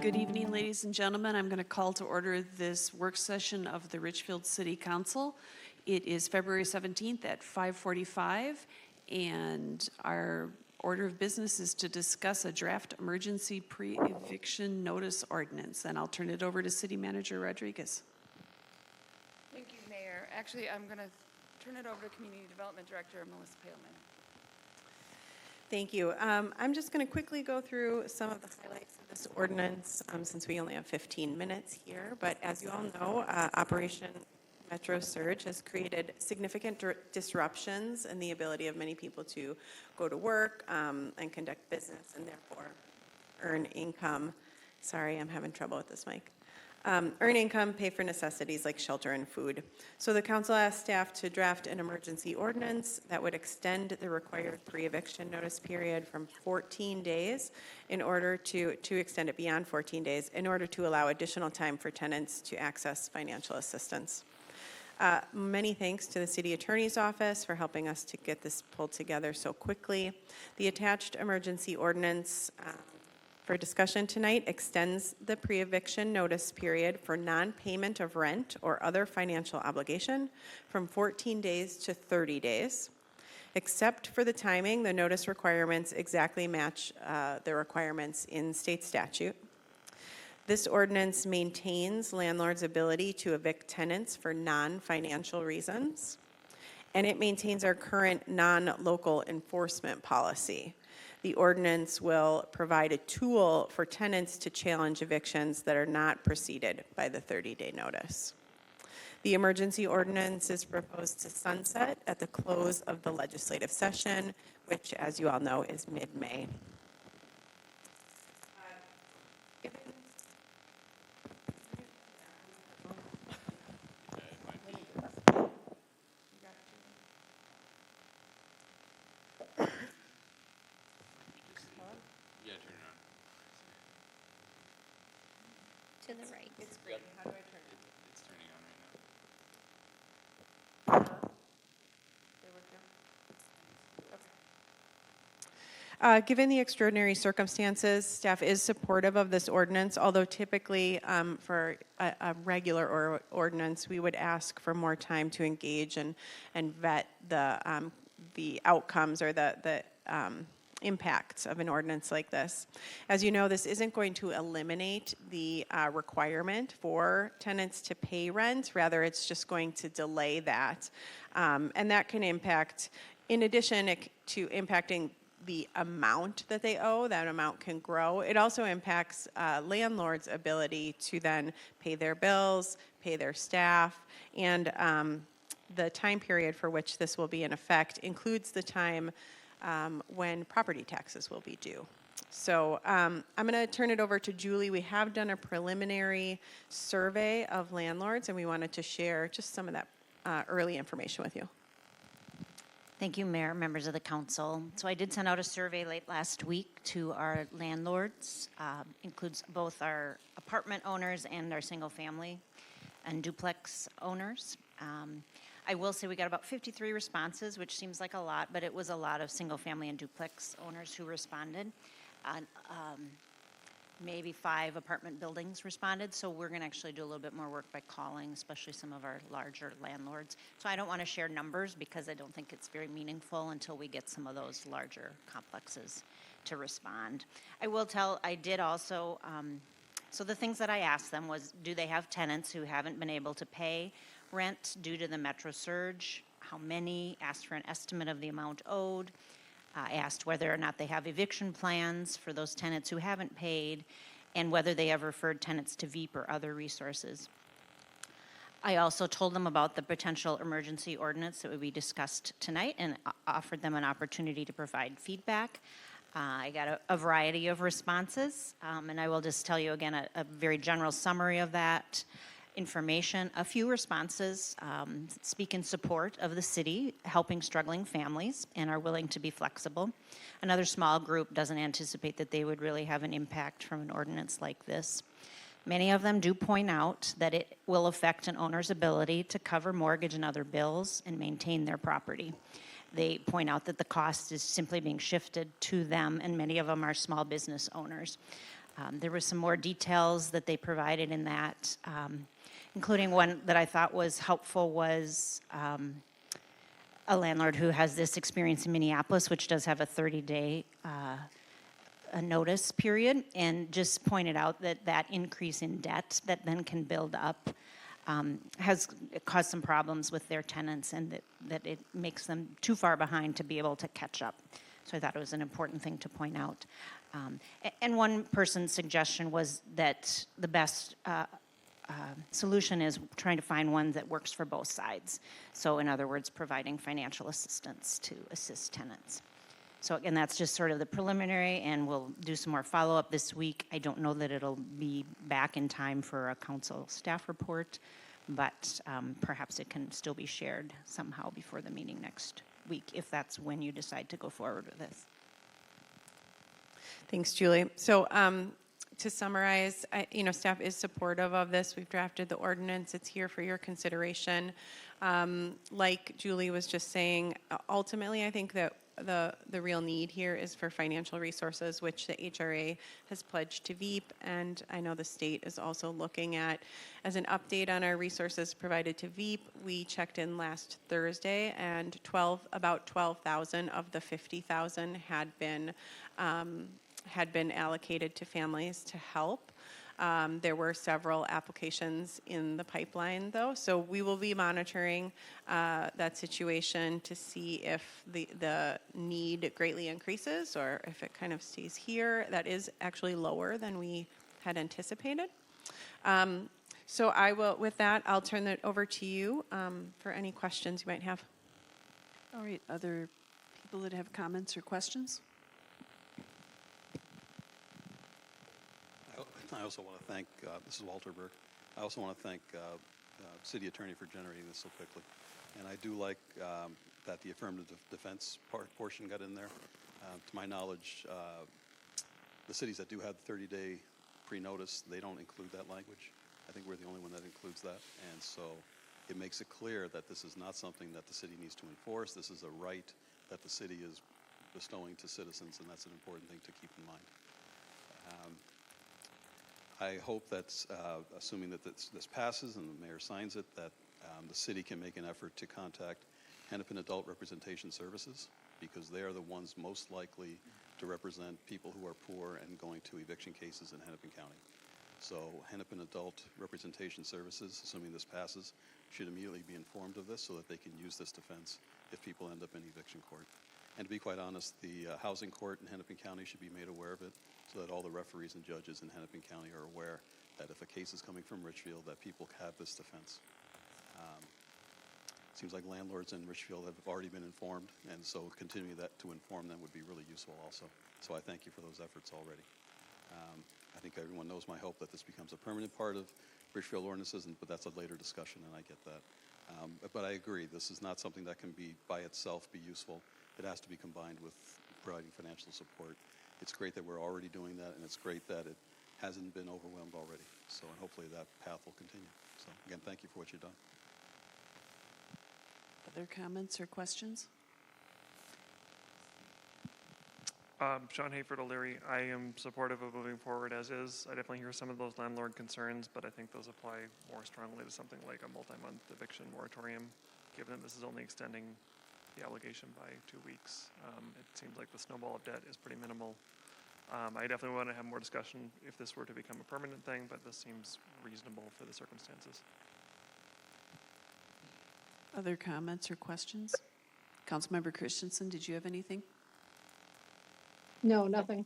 Good evening, ladies and gentlemen. I'm going to call to order this work session of the Richfield City Council. It is February 17th at 5:45, and our order of business is to discuss a draft emergency pre-eviction notice ordinance. And I'll turn it over to City Manager Rodriguez. Thank you, Mayor. Actually, I'm going to turn it over to Community Development Director Melissa Paleman. Thank you. I'm just going to quickly go through some of the highlights of this ordinance since we only have 15 minutes here. But as you all know, Operation Metro Surge has created significant disruptions in the ability of many people to go to work and conduct business and therefore earn income. Sorry, I'm having trouble with this mic. Earn income, pay for necessities like shelter and food. So the council asked staff to draft an emergency ordinance that would extend the required pre-eviction notice period from 14 days in order to extend it beyond 14 days in order to allow additional time for tenants to access financial assistance. Many thanks to the City Attorney's Office for helping us to get this pulled together so quickly. The attached emergency ordinance for discussion tonight extends the pre-eviction notice period for non-payment of rent or other financial obligation from 14 days to 30 days. Except for the timing, the notice requirements exactly match the requirements in state statute. This ordinance maintains landlords' ability to evict tenants for non-financial reasons, and it maintains our current non-local enforcement policy. The ordinance will provide a tool for tenants to challenge evictions that are not preceded by the 30-day notice. The emergency ordinance is proposed to sunset at the close of the legislative session, which, as you all know, is mid-May. To the right. It's green. How do I turn it? It's turning on right now. Given the extraordinary circumstances, staff is supportive of this ordinance, although typically for a regular ordinance, we would ask for more time to engage and vet the outcomes or the impacts of an ordinance like this. As you know, this isn't going to eliminate the requirement for tenants to pay rent. Rather, it's just going to delay that. And that can impact, in addition to impacting the amount that they owe, that amount can grow. It also impacts landlords' ability to then pay their bills, pay their staff, and the time period for which this will be in effect includes the time when property taxes will be due. So I'm going to turn it over to Julie. We have done a preliminary survey of landlords, and we wanted to share just some of that early information with you. Thank you, Mayor, members of the council. So I did send out a survey late last week to our landlords. Includes both our apartment owners and our single family and duplex owners. I will say we got about 53 responses, which seems like a lot, but it was a lot of single family and duplex owners who responded. Maybe 5 apartment buildings responded, so we're going to actually do a little bit more work by calling, especially some of our larger landlords. So I don't want to share numbers because I don't think it's very meaningful until we get some of those larger complexes to respond. I will tell, I did also, so the things that I asked them was, do they have tenants who haven't been able to pay rent due to the Metro Surge? How many? Asked for an estimate of the amount owed. I asked whether or not they have eviction plans for those tenants who haven't paid, and whether they have referred tenants to Veep or other resources. I also told them about the potential emergency ordinance that would be discussed tonight and offered them an opportunity to provide feedback. I got a variety of responses, and I will just tell you again a very general summary of that information. A few responses speak in support of the city helping struggling families and are willing to be flexible. Another small group doesn't anticipate that they would really have an impact from an ordinance like this. Many of them do point out that it will affect an owner's ability to cover mortgage and other bills and maintain their property. They point out that the cost is simply being shifted to them, and many of them are small business owners. There were some more details that they provided in that, including one that I thought was helpful was a landlord who has this experience in Minneapolis, which does have a 30-day a notice period, and just pointed out that that increase in debt that then can build up has caused some problems with their tenants, and that it makes them too far behind to be able to catch up. So I thought it was an important thing to point out. And one person's suggestion was that the best solution is trying to find one that works for both sides. So in other words, providing financial assistance to assist tenants. So again, that's just sort of the preliminary, and we'll do some more follow-up this week. I don't know that it'll be back in time for a council staff report, but perhaps it can still be shared somehow before the meeting next week, if that's when you decide to go forward with this. Thanks, Julie. So to summarize, staff is supportive of this. We've drafted the ordinance. It's here for your consideration. Like Julie was just saying, ultimately, I think that the real need here is for financial resources, which the HRA has pledged to Veep, and I know the state is also looking at. As an update on our resources provided to Veep, we checked in last Thursday, and about 12,000 of the 50,000 had been allocated to families to help. There were several applications in the pipeline, though, so we will be monitoring that situation to see if the need greatly increases or if it kind of stays here. That is actually lower than we had anticipated. So with that, I'll turn it over to you for any questions you might have. All right, other people that have comments or questions? I also want to thank, this is Walter Burke, I also want to thank City Attorney for generating this so quickly. And I do like that the affirmative defense portion got in there. To my knowledge, the cities that do have the 30-day pre-notice, they don't include that language. I think we're the only one that includes that. And so it makes it clear that this is not something that the city needs to enforce. This is a right that the city is bestowing to citizens, and that's an important thing to keep in mind. I hope that, assuming that this passes and the mayor signs it, that the city can make an effort to contact Hennepin Adult Representation Services, because they are the ones most likely to represent people who are poor and going to eviction cases in Hennepin County. So Hennepin Adult Representation Services, assuming this passes, should immediately be informed of this so that they can use this defense if people end up in eviction court. And to be quite honest, the housing court in Hennepin County should be made aware of it, so that all the referees and judges in Hennepin County are aware that if a case is coming from Richfield, that people have this defense. Seems like landlords in Richfield have already been informed, and so continuing that to inform them would be really useful also. So I thank you for those efforts already. I think everyone knows my hope that this becomes a permanent part of Richfield ordinances, but that's a later discussion, and I get that. But I agree, this is not something that can be by itself be useful. It has to be combined with providing financial support. It's great that we're already doing that, and it's great that it hasn't been overwhelmed already. So, and hopefully that path will continue. So, again, thank you for what you've done. Other comments or questions? Sean Hayford O'Leary. I am supportive of moving forward as is. I definitely hear some of those landlord concerns, but I think those apply more strongly to something like a multi-month eviction moratorium, given that this is only extending the obligation by 2 weeks. It seems like the snowball of debt is pretty minimal. I definitely want to have more discussion if this were to become a permanent thing, but this seems reasonable for the circumstances. Other comments or questions? Councilmember Christensen, did you have anything? No, nothing.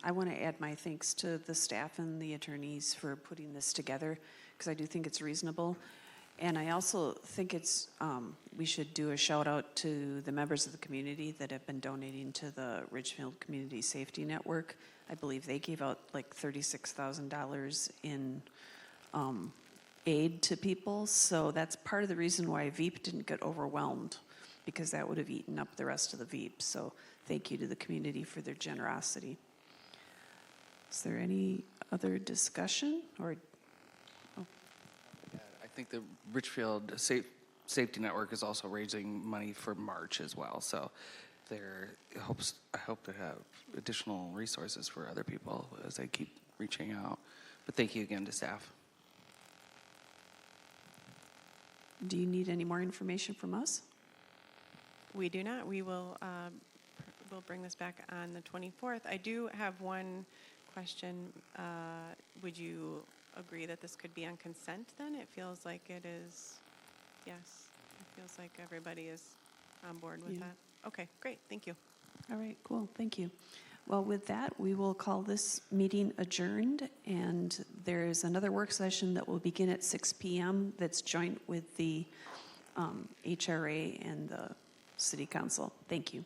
I want to add my thanks to the staff and the attorneys for putting this together, because I do think it's reasonable. And I also think we should do a shout out to the members of the community that have been donating to the Richfield Community Safety Network. I believe they gave out like $36,000 in aid to people. So that's part of the reason why Veep didn't get overwhelmed, because that would have eaten up the rest of the Veep. So thank you to the community for their generosity. Is there any other discussion or? I think the Richfield Safety Network is also raising money for March as well. So I hope to have additional resources for other people as I keep reaching out. But thank you again to staff. Do you need any more information from us? We do not. We will we'll bring this back on the 24th. I do have one question. Would you agree that this could be on consent then? It feels like it is. Yes. It feels like everybody is on board with Yeah. that. Okay, great. Thank you. All right, cool, thank you. Well, with that, we will call this meeting adjourned, and there is another work session that will begin at 6 p.m. that's joint with the HRA and the City Council. Thank you.